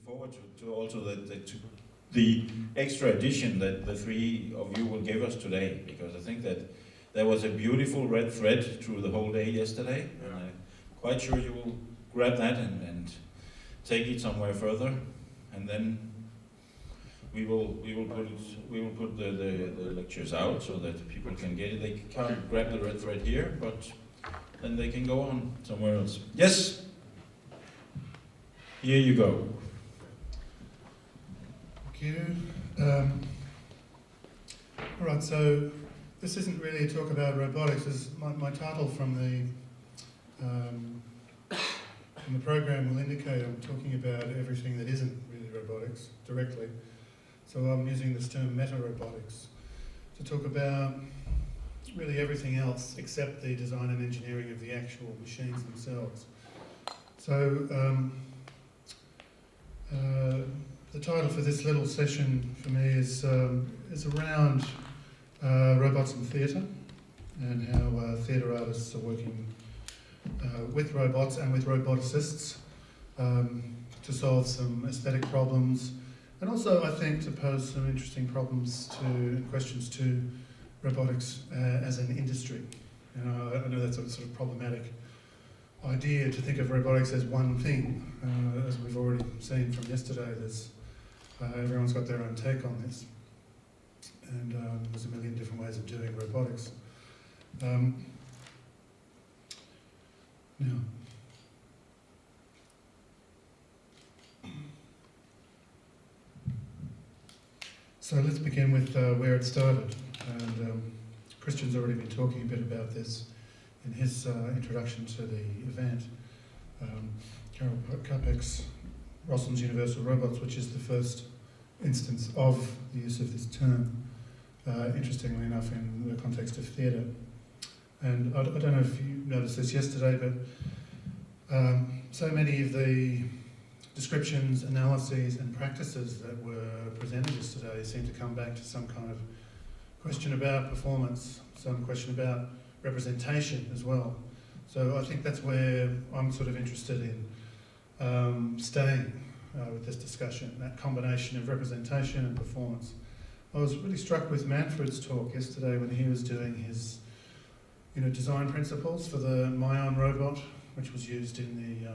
forward to also the extra addition that the three of you will give us today, because I think that there was a beautiful red thread through the whole day yesterday, and I'm quite sure you will grab that and take it somewhere further, and then we will put the lectures out so that people can get it. They can't grab the red thread here, but then they can go on somewhere else. Yes. Here you go. Thank you. All right, so this isn't really a talk about robotics. As my title from the program will indicate, I'm talking about everything that isn't really robotics directly. So I'm using this term meta-robotics to talk about really everything else except the design and engineering of the actual machines themselves. So the title for this little session for me is around robots in theatre and how theatre artists are working with robots and with roboticists to solve some aesthetic problems, and also I think to pose some interesting questions to robotics as an industry. I know that's a sort of problematic idea to think of robotics as one thing. As we've already seen from yesterday, everyone's got their own take on this, and there's a million different ways of doing robotics. Now, so let's begin with where it started. And Christian's already been talking a bit about this in his introduction to the event. Karel Capek's Rossum's Universal Robots, which is the first instance of the use of this term, interestingly enough, in the context of theatre. And I don't know if you noticed this yesterday, but so many of the descriptions, analyses and practices that were presented yesterday seem to come back to some kind of question about performance, some question about representation as well. So I think that's where I'm sort of interested in staying with this discussion, that combination of representation and performance. I was really struck with Manfred's talk yesterday when he was doing his design principles for the My Own Robot, which was used in the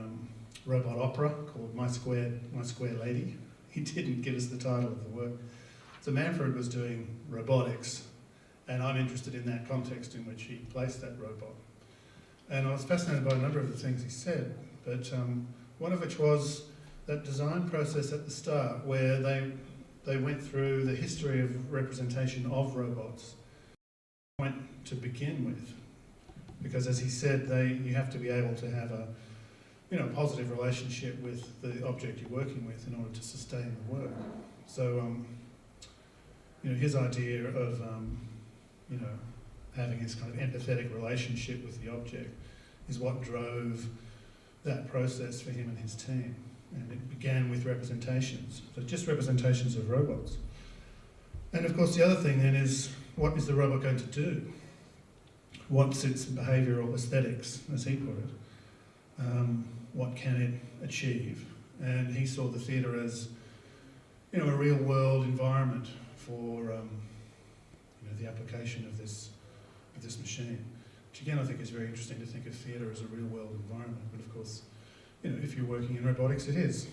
robot opera called My Square Lady. He didn't give us the title of the work. So Manfred was doing robotics, and I'm interested in that context in which he placed that robot. And I was fascinated by a number of the things he said, but one of which was that design process at the start where they went through the history of representation of robots to begin with. Because as he said, you have to be able to have a positive relationship with the object you're working with in order to sustain the work. So his idea of having this kind of empathetic relationship with the object is what drove that process for him and his team. And it began with representations, so just representations of robots. And of course the other thing then is, what is the robot going to do? What's its behavioural aesthetics, as he put it? What can it achieve? And he saw the theatre as a real world environment for the application of this machine, which again I think is very interesting to think of theatre as a real world environment. But of course, if you're working in robotics, it is.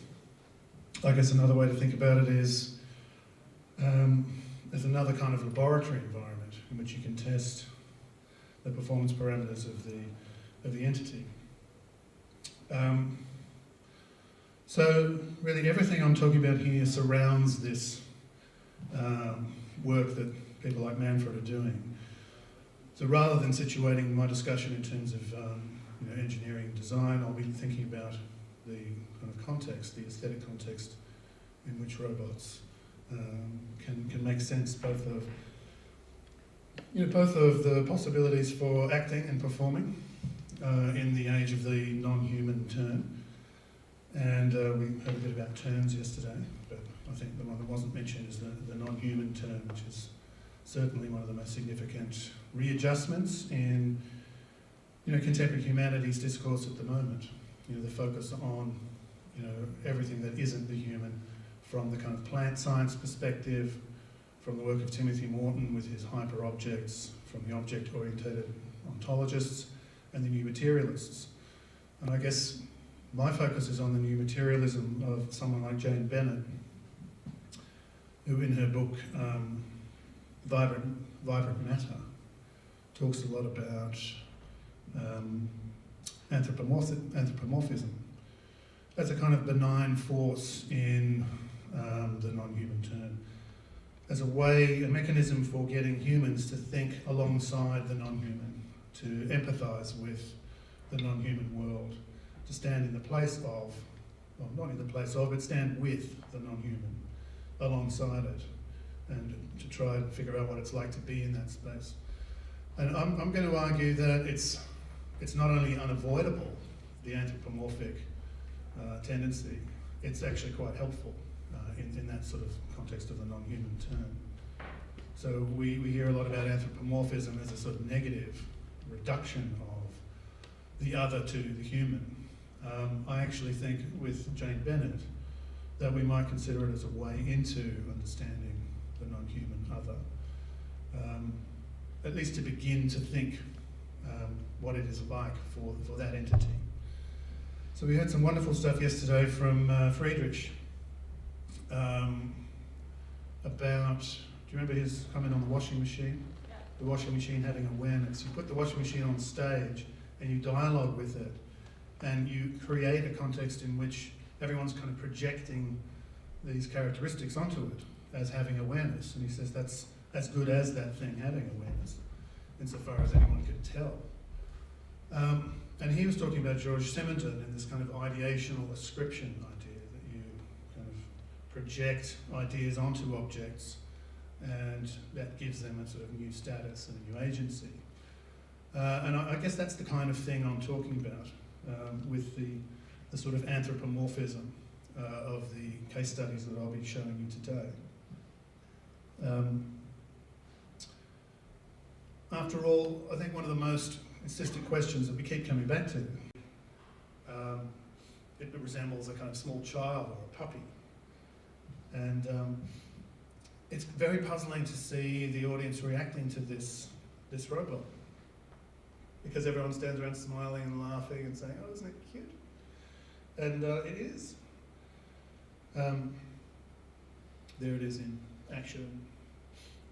I guess another way to think about it is as another kind of laboratory environment in which you can test the performance parameters of the entity. So really everything I'm talking about here surrounds this work that people like Manfred are doing. So rather than situating my discussion in terms of engineering design, I'll be thinking about the kind of context, the aesthetic context in which robots can make sense both of the possibilities for acting and performing in the age of the non-human turn. And we heard a bit about turns yesterday, but I think the one that wasn't mentioned is the non-human turn, which is certainly one of the most significant readjustments in contemporary humanities discourse at the moment. The focus on everything that isn't the human, from the kind of plant science perspective, from the work of Timothy Morton with his hyper-objects, from the object-orientated ontologists and the new materialists. And I guess my focus is on the new materialism of someone like Jane Bennett, who in her book Vibrant Matter talks a lot about anthropomorphism as a kind of benign force in the non-human term, as a mechanism for getting humans to think alongside the non-human, to empathise with the non-human world, to stand in the place of, well, not in the place of, but stand with the non-human, alongside it, and to try and figure out what it's like to be in that space. And I'm going to argue that it's not only unavoidable, the anthropomorphic tendency, it's actually quite helpful in that sort of context of the non-human term. So we hear a lot about anthropomorphism as a sort of negative reduction of the other to the human. I actually think with Jane Bennett that we might consider it as a way into understanding the non-human other, at least to begin to think what it is like for that entity. So we had some wonderful stuff yesterday from Friedrich about, do you remember his comment on the washing machine? Yeah. The washing machine having awareness. You put the washing machine on stage and you dialogue with it, and you create a context in which everyone's kind of projecting these characteristics onto it as having awareness. And he says that's as good as that thing having awareness, insofar as anyone could tell. And he was talking about George Simonton and this kind of ideational ascription idea, that you kind of project ideas onto objects and that gives them a sort of new status and a new agency. And I guess that's the kind of thing I'm talking about with the sort of anthropomorphism of the case studies that I'll be showing you today. After all, I think one of the most insistent questions that we keep coming back to, it resembles a kind of small child or a puppy. And it's very puzzling to see the audience reacting to this robot, because everyone stands around smiling and laughing and saying, oh, isn't it cute? And it is. There it is in action,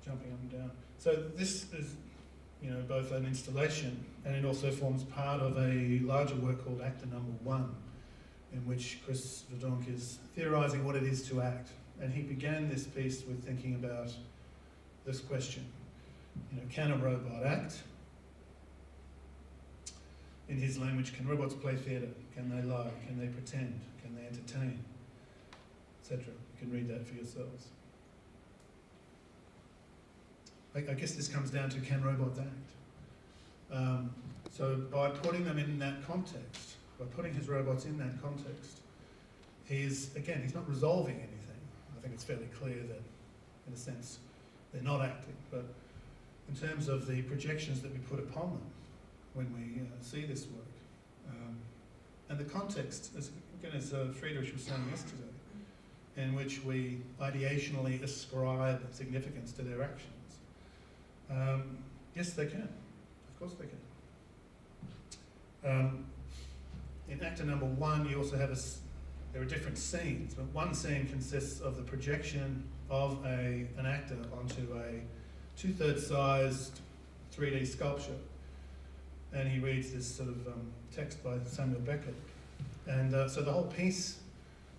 jumping up and down. So this is, both an installation, and it also forms part of a larger work called Actor Number 1, in which Chris Verdonk is theorising what it is to act. And he began this piece with thinking about this question. Can a robot act? In his language, can robots play theatre? Can they lie? Can they pretend? Can they entertain? Etc. You can read that for yourselves. I guess this comes down to, can robots act? So by putting them in that context, by putting his robots in that context, he's not resolving anything. I think it's fairly clear that, in a sense, they're not acting. But in terms of the projections that we put upon them when we see this work, and the context, as Friedrich was saying yesterday, in which we ideationally ascribe significance to their actions. Yes, they can. Of course they can. In Actor Number 1, you also have there are different scenes, but one scene consists of the projection of an actor onto a 2/3 sized 3D sculpture. And he reads this sort of text by Samuel Beckett. And so the whole piece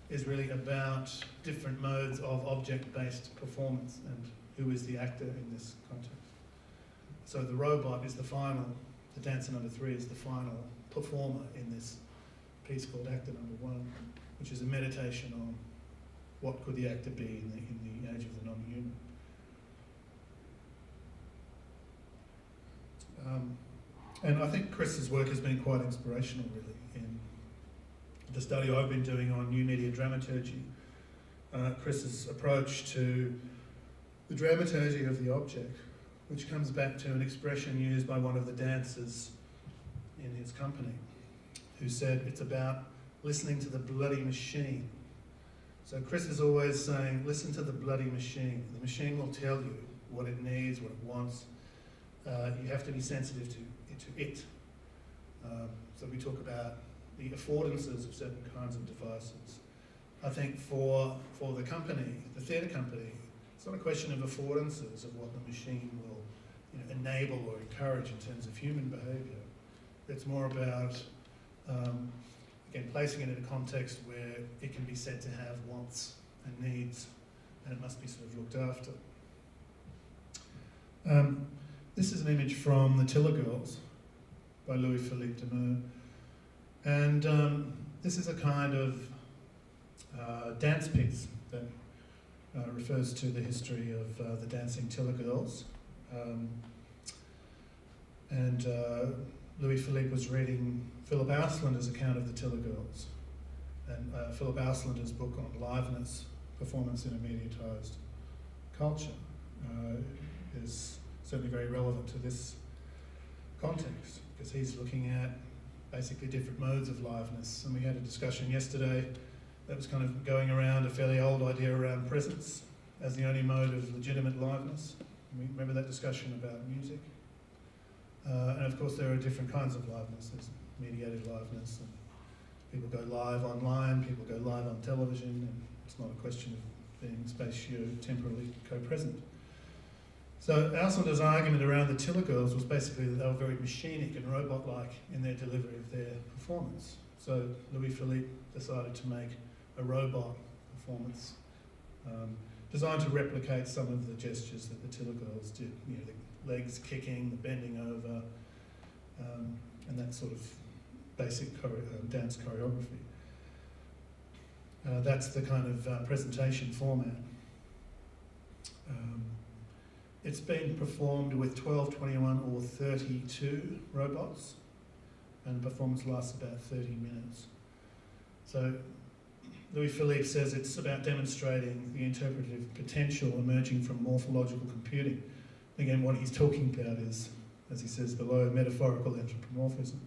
is really about different modes of object-based performance and who is the actor in this context. So the robot is the dancer number 3 is the final performer in this piece called Actor Number 1, which is a meditation on what could the actor be in the age of the non-human. And I think Chris's work has been quite inspirational, really, in the study I've been doing on new media dramaturgy. Chris's approach to the dramaturgy of the object, which comes back to an expression used by one of the dancers in his company, who said it's about listening to the bloody machine. So Chris is always saying, listen to the bloody machine. The machine will tell you what it needs, what it wants. You have to be sensitive to it. So we talk about the affordances of certain kinds of devices. I think for the company, the theatre company, it's not a question of affordances of what the machine will enable or encourage in terms of human behaviour. It's more about, again, placing it in a context where it can be said to have wants and needs, and it must be sort of looked after. This is an image from The Tiller Girls by Louis-Philippe Demeure, and this is a kind of dance piece that refers to the history of the dancing Tiller Girls. Louis-Philippe was reading Philip Auslander's account of the Tiller Girls, and Philip Auslander's book on liveness, performance in a mediatised culture, is certainly very relevant to this context, because he's looking at basically different modes of liveness. And we had a discussion yesterday that was kind of going around a fairly old idea around presence as the only mode of legitimate liveness. Remember that discussion about music? And of course there are different kinds of liveness. There's mediated liveness, and people go live online, people go live on television, and it's not a question of being spatio-temporally co-present. So Auslander's argument around the Tiller Girls was basically that they were very machinic and robot-like in their delivery of their performance. So Louis-Philippe decided to make a robot performance designed to replicate some of the gestures that the Tiller Girls did. The legs kicking, the bending over, and that sort of basic dance choreography. That's the kind of presentation format. It's been performed with 12, 21 or 32 robots, and the performance lasts about 30 minutes. So Louis-Philippe says it's about demonstrating the interpretive potential emerging from morphological computing. Again, what he's talking about is, as he says below, metaphorical anthropomorphism.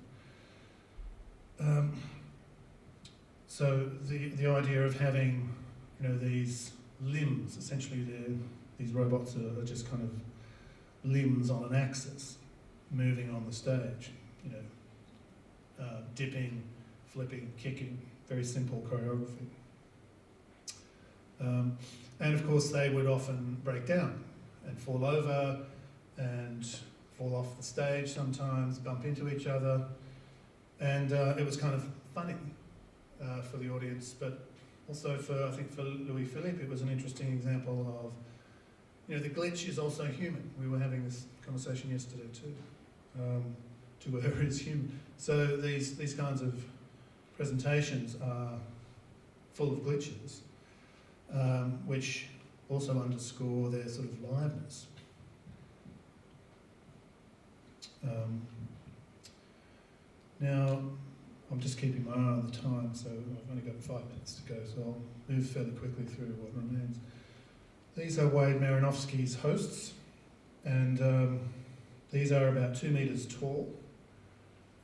So the idea of having, these limbs, essentially these robots are just kind of limbs on an axis, moving on the stage, dipping, flipping, kicking, very simple choreography. And of course they would often break down and fall over and fall off the stage sometimes, bump into each other, and it was kind of funny for the audience, but also I think for Louis-Philippe it was an interesting example of, the glitch is also human. We were having this conversation yesterday too. To err is human. So these kinds of presentations are full of glitches, which also underscore their sort of liveness. Now, I'm just keeping my eye on the time, so I've only got 5 minutes to go, so I'll move fairly quickly through what remains. These are Wade Marinovsky's hosts, and these are about 2 meters tall,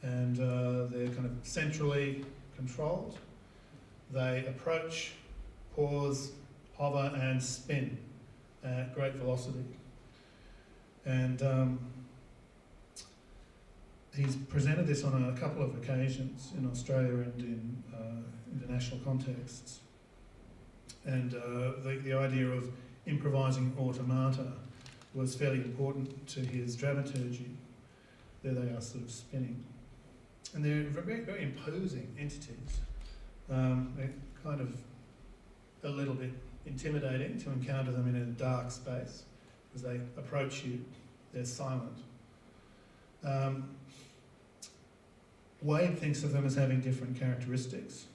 and they're kind of centrally controlled. They approach, pause, hover and spin at great velocity. And he's presented this on a couple of occasions in Australia and in international contexts. And the idea of improvising automata was fairly important to his dramaturgy. There they are sort of spinning. And they're very, very imposing entities. They're kind of a little bit intimidating to encounter them in a dark space. As they approach you, they're silent. Wade thinks of them as having different characteristics.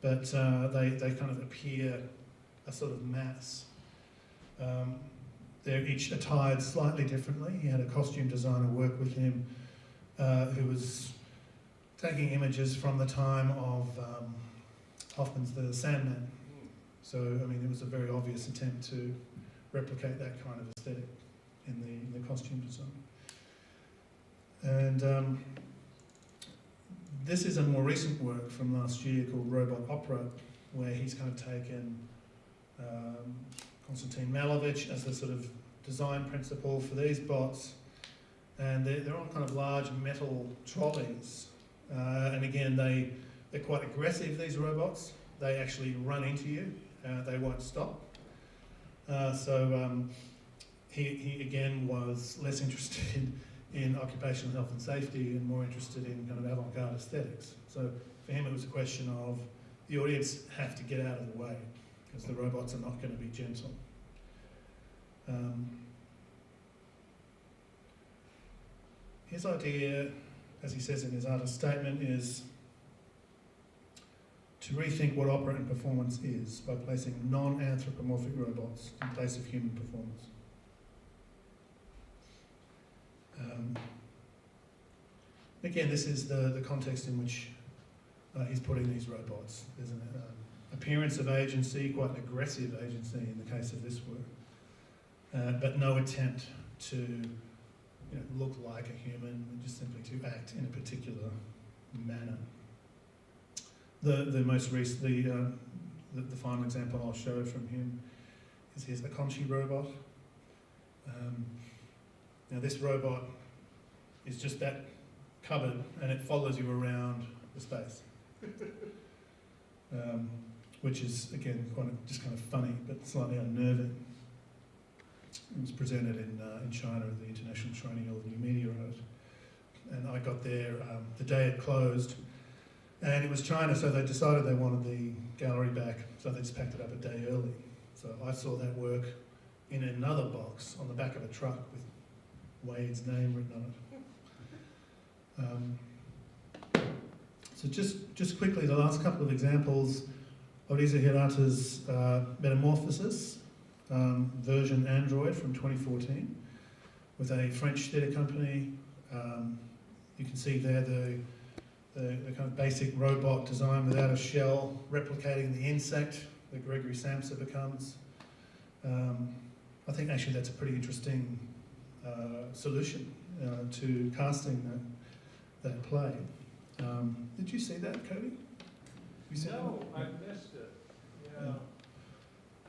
But they kind of appear a sort of mass. They're each attired slightly differently. He had a costume designer work with him who was taking images from the time of Hoffman's The Sandman. So, I mean, it was a very obvious attempt to replicate that kind of aesthetic in the costume design. And This is a more recent work from last year called Robot Opera, where he's kind of taken Konstantin Malovich as the sort of design principle for these bots, and they're on kind of large metal trolleys, and again they're quite aggressive, these robots. They actually run into you, they won't stop. He again was less interested in occupational health and safety and more interested in kind of avant-garde aesthetics. So for him it was a question of the audience have to get out of the way because the robots are not going to be gentle. His idea, as he says in his artist statement, is to rethink what opera and performance is by placing non-anthropomorphic robots in place of human performers. Again, this is the context in which he's putting these robots. There's an appearance of agency, quite an aggressive agency in the case of this work, but no attempt to look like a human, just simply to act in a particular manner. The most recent, the final example I'll show from him is his Akonchi robot. Now this robot is just that cupboard and it follows you around the space, which is again just kind of funny but slightly unnerving. It was presented in China at the International Triennial of New Media Art, and I got there the day it closed, and it was China, so they decided they wanted the gallery back, so they just packed it up a day early. So I saw that work in another box on the back of a truck with Wade's name written on it. So just quickly, the last couple of examples of Isa Hirata's Metamorphosis, version Android from 2014, with a French theatre company. You can see there the kind of basic robot design without a shell, replicating the insect that Gregory Samsa becomes. I think actually that's a pretty interesting solution to casting that play. Did you see that, Cody? You see No, I missed it.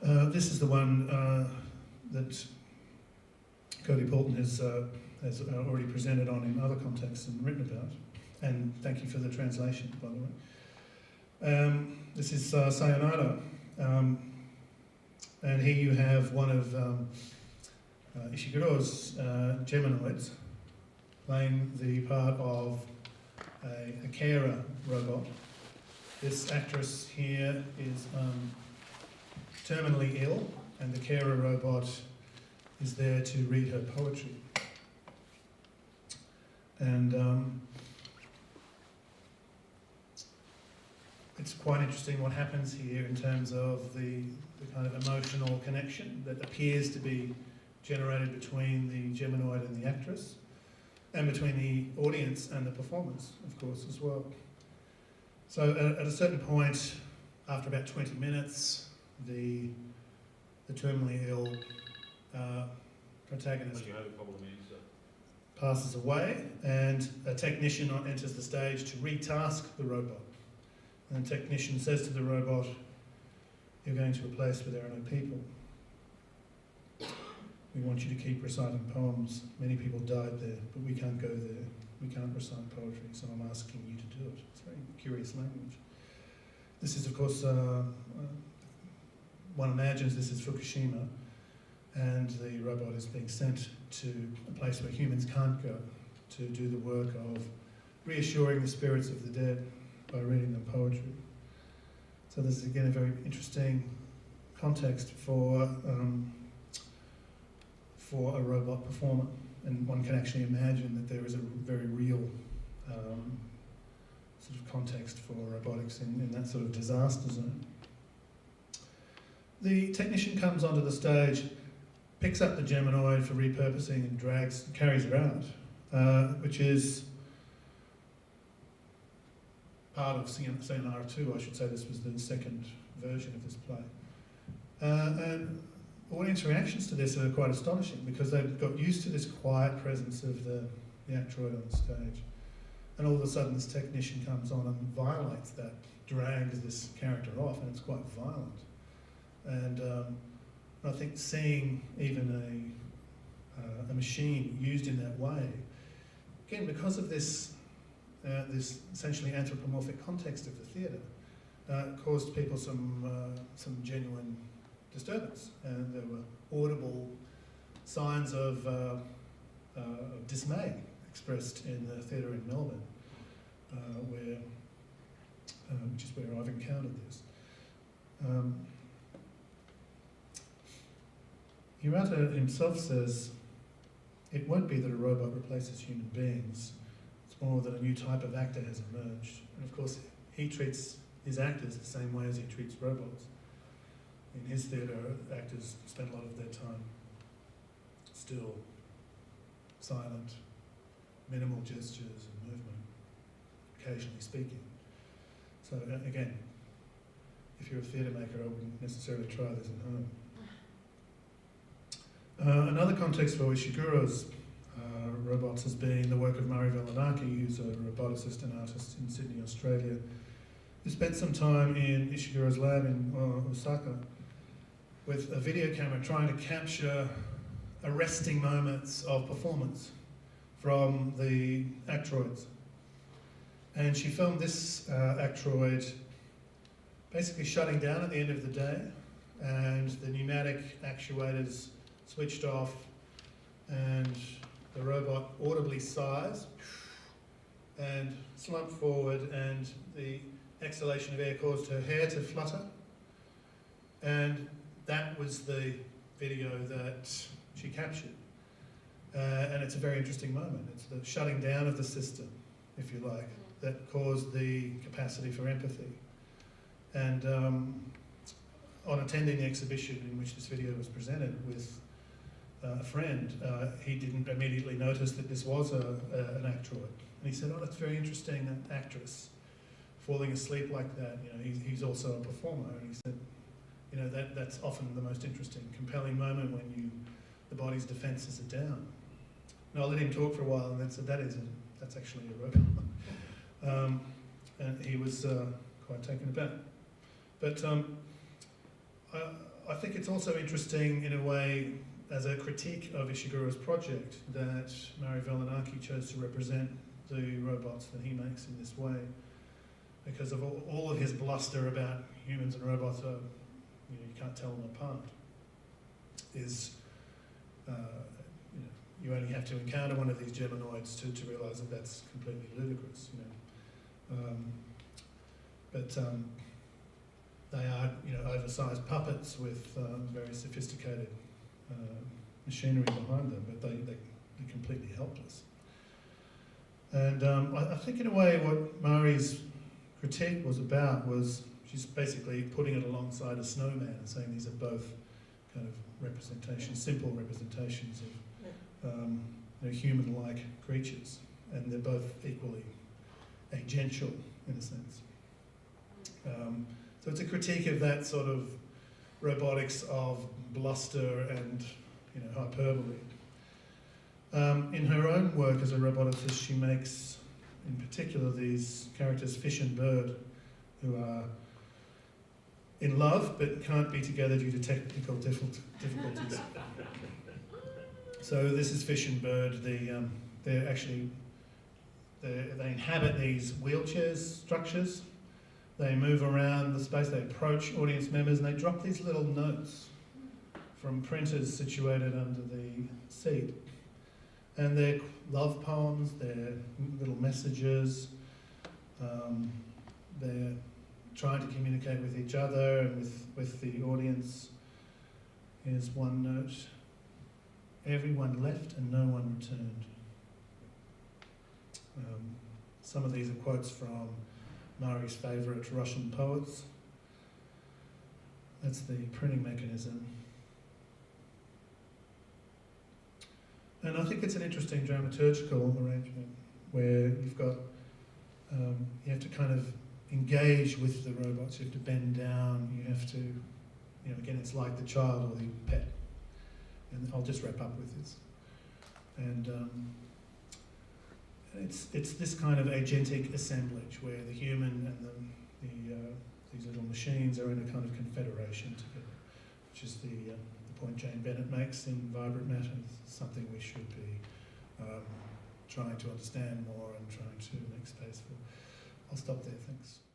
Yeah. This is the one that Cody Poulton has already presented on in other contexts and written about. And thank you for the translation, by the way. This is Sayonara. And here you have one of Ishiguro's Geminoids playing the part of a carer robot. This actress here is terminally ill, and the carer robot is there to read her poetry. And it's quite interesting what happens here in terms of the kind of emotional connection that appears to be generated between the Geminoid and the actress, and between the audience and the performers, of course, as well. So at a certain point, after about 20 minutes, the terminally ill protagonist passes away, and a technician enters the stage to retask the robot. And the technician says to the robot, "You're going to a place where there are no people. We want you to keep reciting poems. Many people died there, but we can't go there. We can't recite poetry, so I'm asking you to do it." It's very curious language. This is, of course, one imagines this is Fukushima, and the robot is being sent to a place where humans can't go to do the work of reassuring the spirits of the dead by reading them poetry. So this is again a very interesting context for a robot performer, and one can actually imagine that there is a very real sort of context for robotics in that sort of disaster zone. The technician comes onto the stage, picks up the Geminoid for repurposing and carries her out, which is part of Sayonara 2, I should say. This was the second version of this play. And audience reactions to this are quite astonishing because they've got used to this quiet presence of the actroid on the stage. And all of a sudden this technician comes on and violates that, drags this character off, and it's quite violent. And I think seeing even a machine used in that way, again, because of this essentially anthropomorphic context of the theatre, caused people some genuine disturbance, and there were audible signs of dismay expressed in the theatre in Melbourne, which is where I've encountered this. Hirata himself says, "It won't be that a robot replaces human beings. It's more that a new type of actor has emerged." And of course, he treats his actors the same way as he treats robots. In his theatre, actors spend a lot of their time still, silent, minimal gestures and movement, occasionally speaking. So again, if you're a theatre maker, I wouldn't necessarily try this at home. Another context for Ishiguro's robots has been the work of Murray Velanaki, who's a roboticist and artist in Sydney, Australia, who spent some time in Ishiguro's lab in Osaka with a video camera trying to capture arresting moments of performance from the actroids. And she filmed this actroid basically shutting down at the end of the day, and the pneumatic actuators switched off, and the robot audibly sighs and slumped forward, and the exhalation of air caused her hair to flutter. And that was the video that she captured. And it's a very interesting moment. It's the shutting down of the system, if you like, that caused the capacity for empathy. And on attending the exhibition in which this video was presented with a friend, he didn't immediately notice that this was an actroid. And he said, "Oh, that's very interesting, an actress falling asleep like that. You know, he's also a performer." And he said, "You know, that's often the most interesting, compelling moment when the body's defences are down." And I let him talk for a while, and then said, "That's actually a robot." And he was quite taken aback. But I think it's also interesting in a way, as a critique of Ishiguro's project, that Murray Velanaki chose to represent the robots that he makes in this way, because of all of his bluster about humans and robots are, you can't tell them apart, is, you only have to encounter one of these Geminoids to realise that that's completely ludicrous, But they are, oversized puppets with very sophisticated machinery behind them, but they're completely helpless. And I think in a way what Murray's critique was about was, she's basically putting it alongside a snowman and saying these are both kind of representations, simple representations of human-like creatures, and they're both equally agential in a sense. So it's a critique of that sort of robotics of bluster and hyperbole. In her own work as a roboticist, she makes, in particular, these characters Fish and Bird, who are in love but can't be together due to technical difficulties. So this is Fish and Bird. They inhabit these wheelchairs structures. They move around the space, they approach audience members, and they drop these little notes from printers situated under the seat. And they're love poems, they're little messages, they're trying to communicate with each other and with the audience. Here's one note: "Everyone left and no one returned." Some of these are quotes from Murray's favourite Russian poets. That's the printing mechanism. And I think it's an interesting dramaturgical arrangement where you've got, you have to kind of engage with the robots, you have to bend down, you have to, again, it's like the child or the pet. And I'll just wrap up with this. And It's this kind of agentic assemblage where the human and these little machines are in a kind of confederation together, which is the point Jane Bennett makes in Vibrant Matter. It's something we should be trying to understand more and trying to make space for. I'll stop there, thanks.